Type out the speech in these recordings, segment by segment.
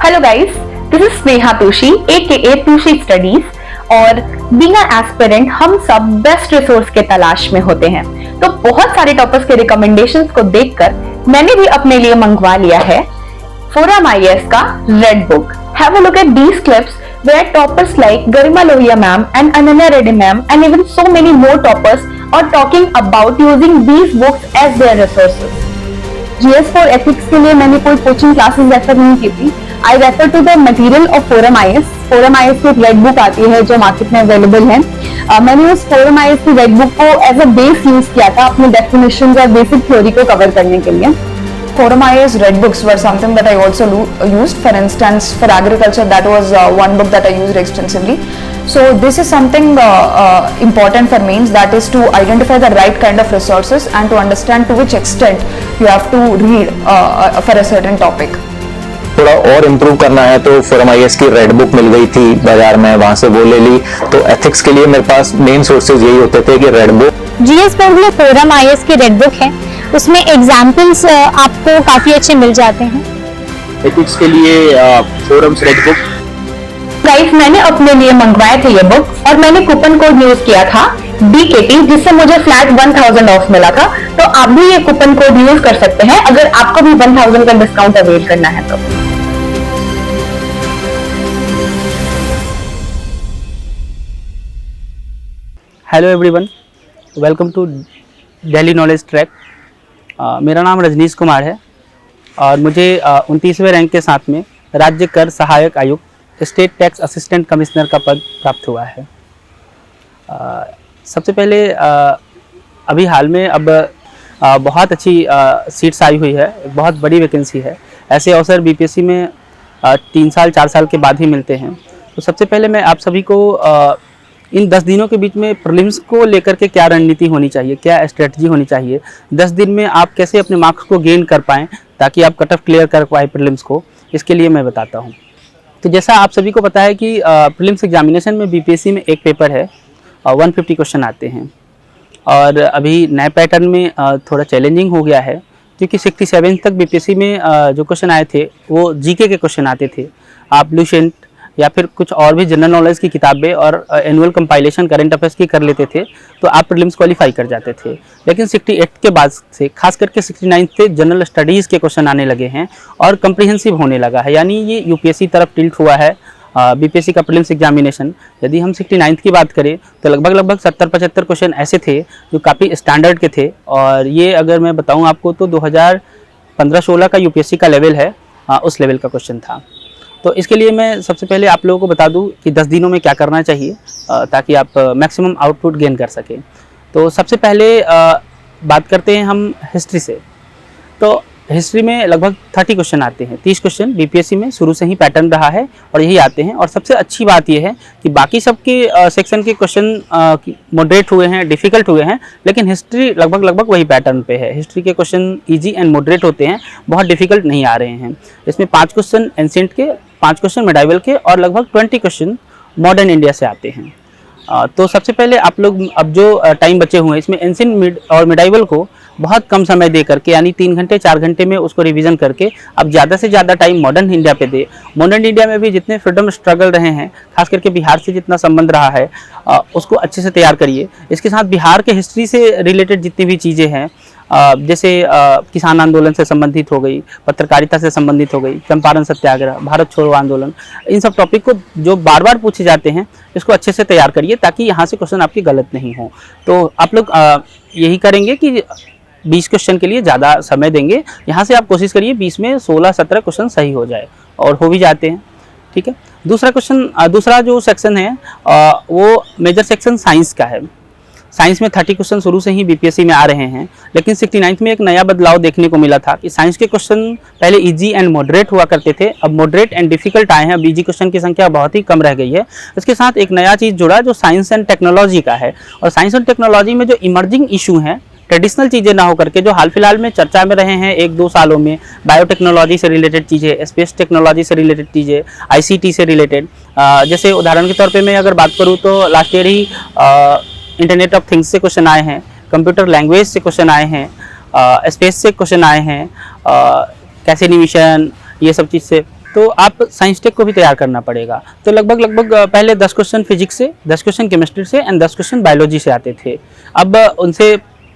Hello guys, this is Sneha Toshi AKA Toshi studies. और being an aspirant हम सब बेस्ट रिसोर्स के तलाश में होते हैं। तो बहुत सारे टॉपर्स के रिकमेंडेशंस को देखकर मैंने भी अपने लिए मंगवा लिया है फोरम IAS का red book. Have a look at these clips where toppers like Garima Lohia ma'am and Ananya Reddy ma'am and even so many more toppers are talking about using these books as their resources. GS for ethics के लिए मैंने कोई coaching classes refer नहीं की थी। I refer to the material of Forum IAS. Forum IAS की एक red book आती है जो मार्केट में अवेलेबल है। मैंने उस Forum IAS की रेड बुक को एज अ बेस यूज किया था अपने डेफिनेशन और बेसिक थ्योरी को कवर करने के लिए। Forum IAS red books were something that I also used. For instance, for agriculture, that was one book that I used extensively. So this is something important for mains, that is to identify the right kind of resources and to understand to which extent you have to read for a certain topic. थोड़ा और improve करना है तो Forum IAS की red book मिल गई थी बाजार में, वहां से वो ले ली। तो एथिक्स के लिए मेरे पास मेन सोर्सेज यही होते थे कि रेड बुक। GS पर लिए Forum IAS की रेड बुक है, उसमें एग्जाम्पल्स आपको काफी अच्छे मिल जाते हैं। एथिक्स के लिए फोरम्स रेड बुक। गाइस, मैंने अपने लिए मंगवाए थे ये बुक और मैंने कूपन कोड यूज किया था DKT, जिससे मुझे फ्लैट 1000 ऑफ मिला था। तो आप भी ये कूपन कोड यूज कर सकते हैं अगर आपको भी 1000 का डिस्काउंट अवेल करना है तो। Hello everyone, welcome to Delhi knowledge track. मेरा नाम रजनीश कुमार है और मुझे 29वें रैंक के साथ में राज्य कर सहायक आयुक्त स्टेट टैक्स असिस्टेंट कमिश्नर का पद प्राप्त हुआ है। सबसे पहले अभी हाल में अब बहुत अच्छी सीट्स आई हुई है, बहुत बड़ी वैकेंसी है। ऐसे अवसर BPSC में 3 साल 4 साल के बाद ही मिलते हैं। तो सबसे पहले मैं आप सभी को इन 10 दिनों के बीच में प्रीलिम्स को लेकर के क्या रणनीति होनी चाहिए, क्या स्ट्रेटजी होनी चाहिए, 10 दिन में आप कैसे अपने मार्क्स को गेन कर पाएँ ताकि आप कट ऑफ क्लियर कर पाए प्रीलिम्स को, इसके लिए मैं बताता हूँ। तो जैसा आप सभी को पता है कि प्रीलिम्स एग्जामिनेशन में BPSC में एक पेपर है और 150 क्वेश्चन आते हैं। और अभी नए पैटर्न में थोड़ा चैलेंजिंग हो गया है क्योंकि 67 तक BPSC में जो क्वेश्चन आए थे वो GK के क्वेश्चन आते थे। आप लूसेंट या फिर कुछ और भी जनरल नॉलेज की किताबें और एनुअल कंपाइलेशन करंट अफेयर्स की कर लेते थे तो आप प्रीलिम्स क्वालिफाई कर जाते थे। लेकिन 68 के बाद से खास करके 69 से जनरल स्टडीज़ के क्वेश्चन आने लगे हैं और कम्प्रिहेंसिव होने लगा है, यानी ये UPSC तरफ टिल्ट हुआ है। BPSC का प्रीलिम्स एग्जामिनेशन यदि हम 69 की बात करें तो लगभग 70-75 क्वेश्चन ऐसे थे जो काफ़ी स्टैंडर्ड के थे। और ये अगर मैं बताऊँ आपको तो 2015-16 का UPSC का लेवल है, उस लेवल का क्वेश्चन था। तो इसके लिए मैं सबसे पहले आप लोगों को बता दूं कि 10 दिनों में क्या करना चाहिए ताकि आप मैक्सिमम आउटपुट गेन कर सकें। तो सबसे पहले बात करते हैं हम हिस्ट्री से। तो हिस्ट्री में लगभग 30 क्वेश्चन आते हैं, 30 क्वेश्चन BPSC में शुरू से ही पैटर्न रहा है और यही आते हैं। और सबसे अच्छी बात यह है कि बाकी सबके सेक्शन के क्वेश्चन मॉडरेट हुए हैं, डिफ़िकल्ट हुए हैं, लेकिन हिस्ट्री लगभग वही पैटर्न पे है। हिस्ट्री के क्वेश्चन ईजी एंड मॉडरेट होते हैं, बहुत डिफ़िकल्ट नहीं आ रहे हैं। इसमें 5 क्वेश्चन एंशिएंट के, 5 क्वेश्चन मिडाइवल के और लगभग 20 क्वेश्चन मॉडर्न इंडिया से आते हैं। तो सबसे पहले आप लोग अब जो टाइम बचे हुए हैं इसमें एंशिएंट और मिडाइवल को बहुत कम समय दे करके, यानी 3 घंटे 4 घंटे में उसको रिवीजन करके अब ज़्यादा से ज़्यादा टाइम मॉडर्न इंडिया पे दे। मॉडर्न इंडिया में भी जितने फ्रीडम स्ट्रगल रहे हैं, खास करके बिहार से जितना संबंध रहा है उसको अच्छे से तैयार करिए। इसके साथ बिहार के हिस्ट्री से रिलेटेड जितनी भी चीज़ें हैं, जैसे किसान आंदोलन से संबंधित हो गई, पत्रकारिता से संबंधित हो गई, चंपारण सत्याग्रह, भारत छोड़ो आंदोलन, इन सब टॉपिक को जो बार बार पूछे जाते हैं इसको अच्छे से तैयार करिए ताकि यहाँ से क्वेश्चन आपकी गलत नहीं हो। तो आप लोग यही करेंगे कि 20 क्वेश्चन के लिए ज़्यादा समय देंगे। यहाँ से आप कोशिश करिए 20 में 16-17 क्वेश्चन सही हो जाए, और हो भी जाते हैं। ठीक है। दूसरा जो सेक्शन है वो मेजर सेक्शन साइंस का है। साइंस में 30 क्वेश्चन शुरू से ही BPSC में आ रहे हैं, लेकिन 69 में एक नया बदलाव देखने को मिला था कि साइंस के क्वेश्चन पहले इजी एंड मॉडरेट हुआ करते थे, अब मॉडरेट एंड डिफिकल्ट आए हैं। अब इजी क्वेश्चन की संख्या बहुत ही कम रह गई है। इसके साथ एक नया चीज़ जुड़ा जो साइंस एंड टेक्नोलॉजी का है। और साइंस एंड टेक्नोलॉजी में जो इमर्जिंग इशू हैं, ट्रेडिशनल चीज़ें ना हो करके जो हाल फिलहाल में चर्चा में रहे हैं 1-2 सालों में, बायोटेक्नोलॉजी से रिलेटेड चीज़ें, स्पेस टेक्नोलॉजी से रिलेटेड चीज़ें, ICT से रिलेटेड, जैसे उदाहरण के तौर पे मैं अगर बात करूँ तो last year he internet of things से क्वेश्चन आए हैं, कंप्यूटर लैंग्वेज से क्वेश्चन आए हैं, स्पेस से क्वेश्चन आए हैं, कैसे निविशन, ये सब चीज़ से तो आप साइंस टेक को भी तैयार करना पड़ेगा। तो लगभग पहले 10 क्वेश्चन फिजिक्स से, 10 क्वेश्चन केमिस्ट्री से एंड 10 क्वेश्चन बायोलॉजी से आते थे। अब उनसे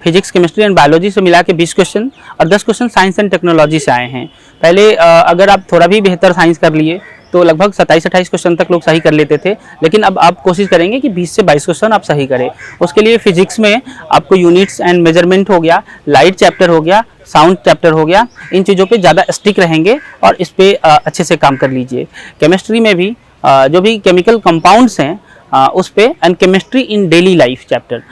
फिजिक्स, केमिस्ट्री एंड बायोलॉजी से मिला के 20 क्वेश्चन और 10 क्वेश्चन साइंस एंड टेक्नोलॉजी से आए हैं। पहले अगर आप थोड़ा भी बेहतर साइंस कर लिए तो लगभग 27-28 क्वेश्चन तक लोग सही कर लेते थे, लेकिन अब आप कोशिश करेंगे कि 20 से 22 क्वेश्चन आप सही करें। उसके लिए फिजिक्स में आपको यूनिट्स एंड मेजरमेंट हो गया, लाइट चैप्टर हो गया, साउंड चैप्टर हो गया, इन चीज़ों पे ज़्यादा स्टिक रहेंगे और इस पे अच्छे से काम कर लीजिए। केमिस्ट्री में भी जो भी केमिकल कंपाउंड्स हैं उस पे and chemistry in daily life chapter,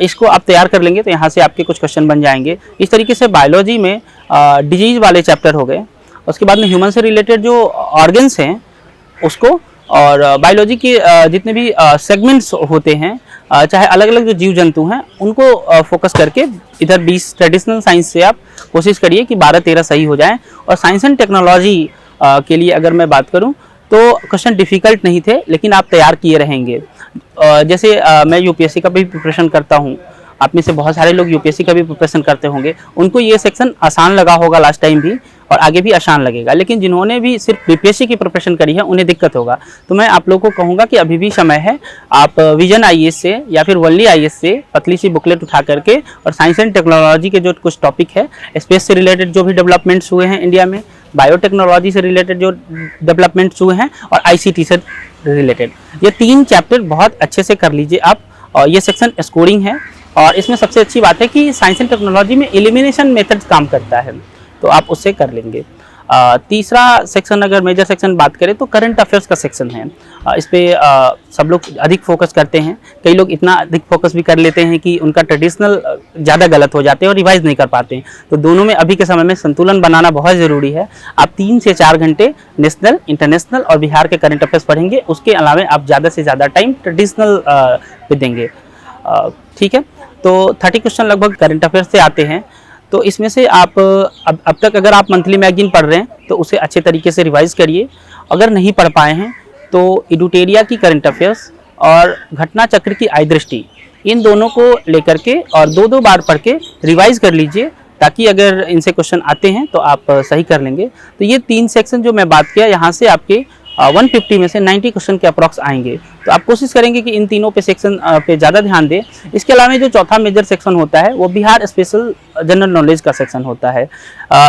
इसको आप तैयार कर लेंगे तो यहाँ से आपके कुछ क्वेश्चन बन जाएंगे। इस तरीके से बायोलॉजी में डिजीज वाले चैप्टर हो गए। उसके बाद में ह्यूमन से रिलेटेड जो ऑर्गन्स हैं उसको, और बायोलॉजी के जितने भी सेगमेंट्स होते हैं, चाहे अलग अलग जो जीव जंतु हैं उनको फोकस करके इधर 20 ट्रेडिशनल साइंस से आप कोशिश करिए कि 12-13 सही हो जाएं। और साइंस एंड टेक्नोलॉजी के लिए अगर मैं बात करूं तो क्वेश्चन डिफ़िकल्ट नहीं थे, लेकिन आप तैयार किए रहेंगे। जैसे मैं यूपीएससी का भी प्रिपरेशन करता हूं, आप में से बहुत सारे लोग यूपीएससी का भी प्रिपरेशन करते होंगे, उनको ये सेक्शन आसान लगा होगा लास्ट टाइम भी और आगे भी आसान लगेगा। लेकिन जिन्होंने भी सिर्फ बीपीएससी की प्रिपरेशन करी है उन्हें दिक्कत होगा। तो मैं आप लोगों को कहूँगा कि अभी भी समय है, आप विजन आईएएस से या फिर वनली आईएएस से पतली सी बुकलेट उठा करके और साइंस एंड टेक्नोलॉजी के जो कुछ टॉपिक है, स्पेस से रिलेटेड जो भी डेवलपमेंट्स हुए हैं इंडिया में, बायोटेक्नोलॉजी से रिलेटेड जो डेवलपमेंट्स हुए हैं और आईसीटी से रिलेटेड, ये 3 चैप्टर बहुत अच्छे से कर लीजिए आप। और ये सेक्शन स्कोरिंग है और इसमें सबसे अच्छी बात है कि साइंस एंड टेक्नोलॉजी में एलिमिनेशन मेथड काम करता है, तो आप उससे कर लेंगे। तीसरा सेक्शन, अगर मेजर सेक्शन बात करें तो करंट अफेयर्स का सेक्शन है। इस पे सब लोग अधिक फोकस करते हैं, कई लोग इतना अधिक फोकस भी कर लेते हैं कि उनका ट्रेडिशनल ज़्यादा गलत हो जाते हैं और रिवाइज नहीं कर पाते हैं। तो दोनों में अभी के समय में संतुलन बनाना बहुत ज़रूरी है। आप 3 से 4 घंटे नेशनल, इंटरनेशनल और बिहार के करंट अफेयर्स पढ़ेंगे, उसके अलावा आप ज़्यादा से ज़्यादा टाइम ट्रेडिशनल पे देंगे। ठीक है, तो 30 क्वेश्चन लगभग करंट अफेयर्स से आते हैं। तो इसमें से आप अब तक अगर आप मंथली मैगजीन पढ़ रहे हैं तो उसे अच्छे तरीके से रिवाइज करिए। अगर नहीं पढ़ पाए हैं तो एडुटेरिया की करंट अफेयर्स और घटना चक्र की आई दृष्टि, इन दोनों को लेकर के और 2-2 बार पढ़ के रिवाइज कर लीजिए, ताकि अगर इनसे क्वेश्चन आते हैं तो आप सही कर लेंगे। तो ये 3 सेक्शन जो मैं बात किया, यहाँ से आपके 150 में से 90 क्वेश्चन के अप्रॉक्स आएंगे। तो आप कोशिश करेंगे कि इन तीनों पे सेक्शन पे ज़्यादा ध्यान दें। इसके अलावा जो चौथा मेजर सेक्शन होता है वो बिहार स्पेशल जनरल नॉलेज का सेक्शन होता है।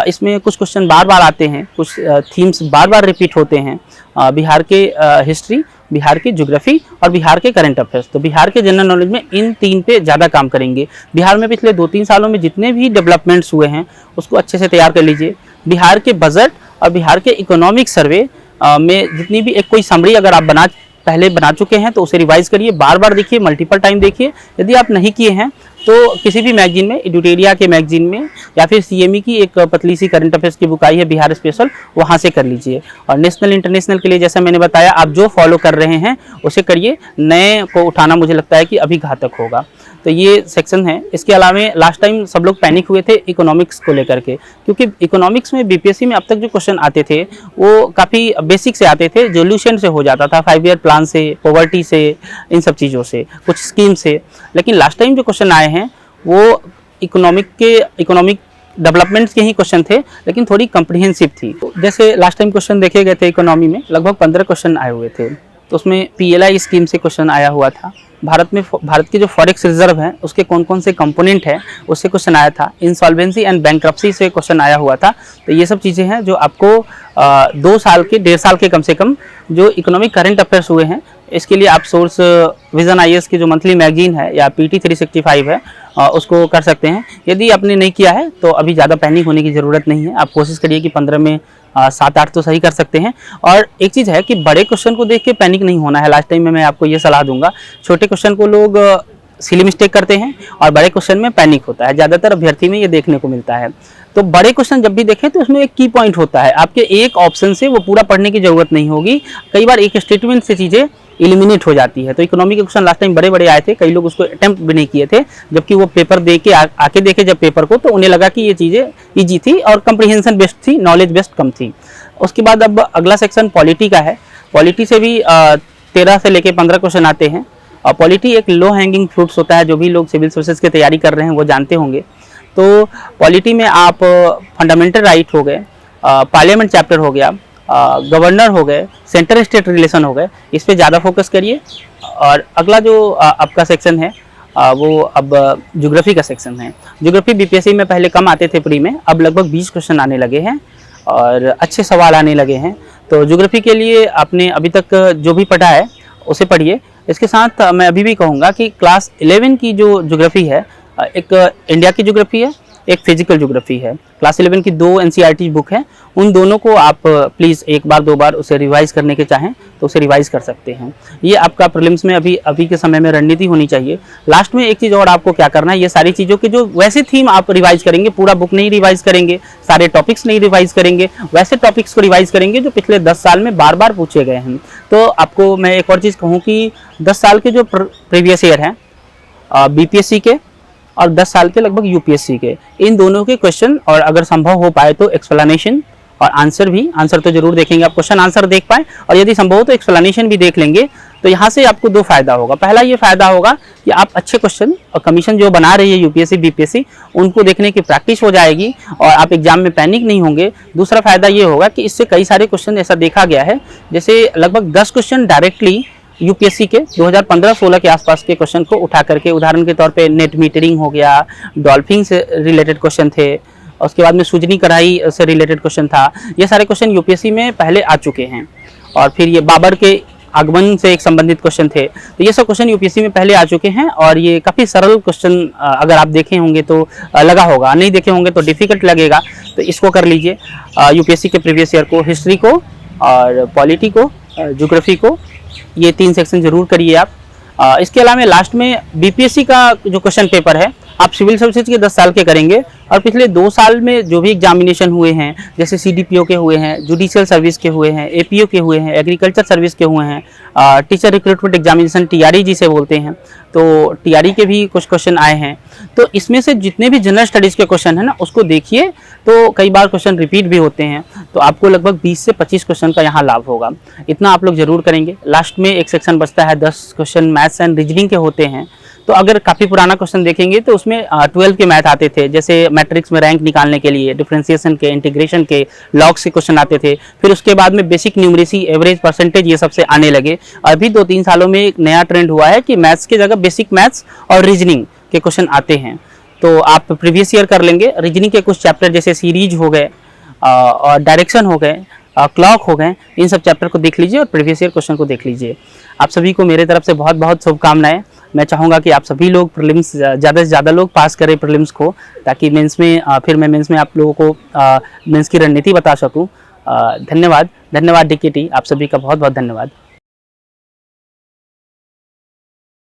इसमें कुछ क्वेश्चन बार बार आते हैं, कुछ थीम्स बार बार रिपीट होते हैं। बिहार के हिस्ट्री, बिहार की ज्योग्राफी और बिहार के करंट अफेयर्स। तो बिहार के जनरल नॉलेज में इन 3 पे ज़्यादा काम करेंगे। बिहार में पिछले 2-3 सालों में जितने भी डेवलपमेंट्स हुए हैं उसको अच्छे से तैयार कर लीजिए। बिहार के बजट और बिहार के इकोनॉमिक सर्वे में जितनी भी एक कोई समरी अगर आप पहले बना चुके हैं तो उसे रिवाइज करिए, बार बार देखिए, मल्टीपल टाइम देखिए। यदि आप नहीं किए हैं तो किसी भी मैगजीन में, एडुटेरिया के मैगजीन में या फिर सीएमई की एक पतली सी करंट अफेयर्स की बुक आई है बिहार स्पेशल, वहाँ से कर लीजिए। और नेशनल इंटरनेशनल के लिए जैसा मैंने बताया, आप जो फॉलो कर रहे हैं उसे करिए, नए को उठाना मुझे लगता है कि अभी घातक होगा। तो ये सेक्शन है। इसके अलावा लास्ट टाइम सब लोग पैनिक हुए थे इकोनॉमिक्स को लेकर के, क्योंकि इकोनॉमिक्स में बीपीएससी में अब तक जो क्वेश्चन आते थे वो काफ़ी बेसिक से आते थे, जोल्यूशन से हो जाता था, 5 ईयर प्लान से, पॉवर्टी से, इन सब चीज़ों से, कुछ स्कीम से। लेकिन लास्ट टाइम जो क्वेश्चन आए हैं वो इकोनॉमिक डेवलपमेंट्स के ही क्वेश्चन थे, लेकिन थोड़ी कॉम्प्रिहेंसिव थी। जैसे लास्ट टाइम क्वेश्चन देखे गए थे इकोनॉमी में, लगभग 15 क्वेश्चन आए हुए थे। तो उसमें पीएलआई स्कीम से क्वेश्चन आया हुआ था, भारत के जो फॉरेक्स रिजर्व हैं उसके कौन कौन से कंपोनेंट हैं उससे क्वेश्चन आया था, इंसॉल्वेंसी एंड बैंक्रप्सी से क्वेश्चन आया हुआ था। तो ये सब चीज़ें हैं जो आपको 2 साल के, 1.5 साल के कम से कम जो इकोनॉमिक करंट अफेयर्स हुए हैं, इसके लिए आप सोर्स विजन आईएएस की जो मंथली मैगजीन है या पीटी 365 है उसको कर सकते हैं। यदि आपने नहीं किया है तो अभी ज़्यादा पैनिक होने की ज़रूरत नहीं है। आप कोशिश करिए कि 15 में 7-8 तो सही कर सकते हैं। और एक चीज़ है कि बड़े क्वेश्चन को देख के पैनिक नहीं होना है। लास्ट टाइम में मैं आपको ये सलाह दूंगा, छोटे क्वेश्चन को लोग सिली मिस्टेक करते हैं और बड़े क्वेश्चन में पैनिक होता है, ज़्यादातर अभ्यर्थी में ये देखने को मिलता है। तो बड़े क्वेश्चन जब भी देखें तो उसमें एक की पॉइंट होता है, आपके एक ऑप्शन से वो पूरा पढ़ने की जरूरत नहीं होगी। कई बार एक स्टेटमेंट से चीज़ें एलिमिनेट हो जाती है। तो इकोनॉमी के क्वेश्चन लास्ट टाइम बड़े बड़े आए थे, कई लोग उसको अटेम्प्ट भी नहीं किए थे, जबकि वो पेपर दे के आके देखे जब पेपर को, तो उन्हें लगा कि ये चीज़ें ईजी थी और कंप्रीहेंशन बेस्ड थी, नॉलेज बेस्ड कम थी। उसके बाद अब अगला सेक्शन पॉलिटी का है। पॉलिटी से भी 13 से लेके 15 क्वेश्चन आते हैं। और पॉलिटी एक लो हैंगिंग फ्रूट्स होता है, जो भी लोग सिविल सर्विसेज की तैयारी कर रहे हैं वो जानते होंगे। तो पॉलिटी में आप फंडामेंटल राइट हो गए, पार्लियामेंट चैप्टर हो गया, गवर्नर हो गए, सेंटर स्टेट रिलेशन हो गए, इस पे ज़्यादा फोकस करिए। और अगला जो आपका सेक्शन है वो अब ज्योग्राफी का सेक्शन है। ज्योग्राफी बीपीएससी में पहले कम आते थे प्री में, अब लगभग 20 क्वेश्चन आने लगे हैं और अच्छे सवाल आने लगे हैं। तो ज्योग्राफी के लिए आपने अभी तक जो भी पढ़ा है उसे पढ़िए। इसके साथ मैं अभी भी कहूँगा कि क्लास 11 की जो ज्योग्राफी है, एक इंडिया की ज्योग्राफी है, एक फिजिकल ज्योग्राफी है। क्लास 11 की 2 एनसीईआरटी बुक है, उन दोनों को आप प्लीज़ एक बार 2 बार उसे रिवाइज करने के चाहें तो उसे रिवाइज कर सकते हैं। ये आपका प्रीलिम्स में अभी के समय में रणनीति होनी चाहिए। लास्ट में एक चीज़ और आपको क्या करना है, ये सारी चीज़ों की जो वैसे थीम आप रिवाइज करेंगे, पूरा बुक नहीं रिवाइज करेंगे, सारे टॉपिक्स नहीं रिवाइज करेंगे, वैसे टॉपिक्स को रिवाइज करेंगे जो पिछले 10 साल में बार बार पूछे गए हैं। तो आपको मैं एक और चीज़ कहूँ कि 10 साल के जो प्रीवियस ईयर हैं बीपीएससी के और 10 साल के लगभग यूपीएससी के, इन दोनों के क्वेश्चन, और अगर संभव हो पाए तो एक्सप्लेनेशन और आंसर भी, आंसर तो जरूर देखेंगे, आप क्वेश्चन आंसर देख पाए और यदि संभव हो तो एक्सप्लेनेशन भी देख लेंगे। तो यहाँ से आपको 2 फायदा होगा। पहला ये फायदा होगा कि आप अच्छे क्वेश्चन और कमीशन जो बना रही है यूपीएससी बीपीएससी, उनको देखने की प्रैक्टिस हो जाएगी और आप एग्जाम में पैनिक नहीं होंगे। दूसरा फायदा ये होगा कि इससे कई सारे क्वेश्चन ऐसा देखा गया है, जैसे लगभग 10 क्वेश्चन डायरेक्टली यूपीएससी के 2015-16 के आसपास के क्वेश्चन को उठा करके, उदाहरण के तौर पे नेट मीटरिंग हो गया, डॉल्फिन से रिलेटेड क्वेश्चन थे, और उसके बाद में सूजनी कढ़ाई से रिलेटेड क्वेश्चन था। ये सारे क्वेश्चन यूपीएससी में पहले आ चुके हैं। और फिर ये बाबर के आगमन से एक संबंधित क्वेश्चन थे, तो ये सब क्वेश्चन यूपीएससी में पहले आ चुके हैं और ये काफ़ी सरल क्वेश्चन, अगर आप देखे होंगे तो लगा होगा, नहीं देखे होंगे तो डिफिकल्ट लगेगा। तो इसको कर लीजिए, यूपीएससी के प्रीवियस ईयर को, हिस्ट्री को और पॉलिटी को, ज्योग्राफी को, ये 3 सेक्शन जरूर करिए आप। इसके अलावा लास्ट में बीपीएससी का जो क्वेश्चन पेपर है, आप सिविल सर्विसेज के 10 साल के करेंगे और पिछले 2 साल में जो भी एग्जामिनेशन हुए हैं, जैसे सीडीपीओ के हुए हैं, जुडिशियल सर्विस के हुए हैं, एपीओ के हुए हैं, एग्रीकल्चर सर्विस के हुए हैं, टीचर रिक्रूटमेंट एग्जामिनेशन टीआरई जिसे बोलते हैं, तो टीआरई के भी कुछ क्वेश्चन आए हैं। तो इसमें से जितने भी जनरल स्टडीज़ के क्वेश्चन है ना, उसको देखिए, तो कई बार क्वेश्चन रिपीट भी होते हैं, तो आपको लगभग 20 से 25 क्वेश्चन का यहाँ लाभ होगा। इतना आप लोग जरूर करेंगे। लास्ट में एक सेक्शन बचता है, 10 क्वेश्चन मैथ्स एंड रीजनिंग के होते हैं। तो अगर काफ़ी पुराना क्वेश्चन देखेंगे तो उसमें 12 के मैथ आते थे, जैसे मैट्रिक्स में रैंक निकालने के लिए, डिफरेंशिएशन के, इंटीग्रेशन के, लॉग से क्वेश्चन आते थे। फिर उसके बाद में बेसिक न्यूमरेसी, एवरेज, परसेंटेज, ये सबसे आने लगे। अभी 2-3 सालों में एक नया ट्रेंड हुआ है कि मैथ्स की जगह बेसिक मैथ्स और रीजनिंग के क्वेश्चन आते हैं। तो आप प्रीवियस ईयर कर लेंगे, रीजनिंग के कुछ चैप्टर जैसे सीरीज हो गए और डायरेक्शन हो गए, क्लॉक हो गए, इन सब चैप्टर को देख लीजिए और प्रीवियस ईयर क्वेश्चन को देख लीजिए। आप सभी को मेरे तरफ से बहुत बहुत शुभकामनाएं। मैं चाहूँगा कि आप सभी लोग प्रीलिम्स, ज़्यादा से ज़्यादा लोग पास करें प्रीलिम्स को, ताकि मेंस में फिर मैं मेंस में आप लोगों को मेंस की रणनीति बता सकूँ। धन्यवाद, धन्यवाद डीकेटी, आप सभी का बहुत बहुत धन्यवाद।